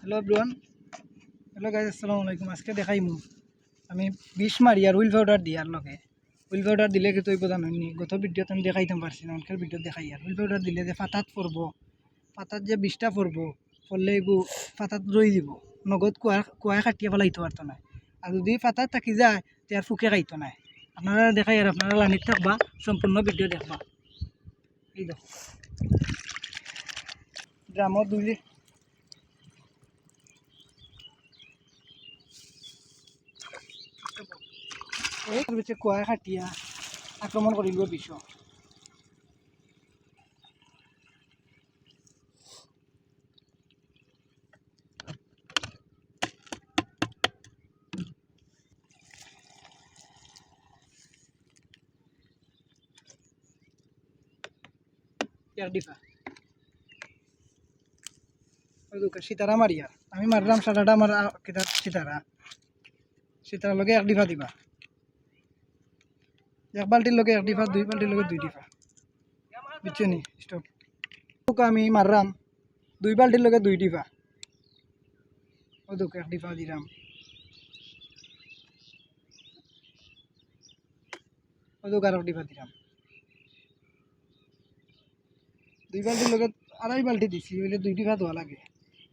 Hello everyone, hello guys, আসসালামু আলাইকুম। আজকে দেখাইমু আমি বিষ মারি আর হুইল পাউডার দিই। আর লগে হুইল পাউডার দিলে কিন্তু এই প্রধান হয়নি। গত ভিডিওতে আমি দেখাইতাম পারছি না, অনেকের ভিডিও দেখাই। আর হুইল পাউডার দিলে যে পাতাত পড়বো, পাতাত যে বিষটা পড়বো, পড়লে এগু পাতাত রই দিব, নগদ কুয়ায় কাটিয়ে ফেলাইতে পারতো না। আর যদি পাতাত থাকি যায় তে আর ফুকে খাইতো না। আপনারা দেখাই আর আপনারা লানিত থাকবা, সম্পূর্ণ ভিডিও দেখবা। এই দেখো ড্রামত দুই কুয়ায় কাটিয়া আক্রমণ করিব বিষ। সীতারা মারিয়া আমি মারলাম সারাটা আমার সীতারা লগে এক ডিফা দিবা। এক বাল্টির লগে এক ডিফা, দুই বাল্টির লগে দুই ডিফা, বুঝছো নি? স্টপ। আমি মারলাম দুই বাল্টির লগে দুই ডিফা, ও দুঃখ এক ডিফা দিলাম, ও দুঃখ আর এক ডিফা দিলাম। দুই বাল্টির লগে আড়াই বাল্টি দিছি, বলে দুই ডিফা ধোয়া লাগে।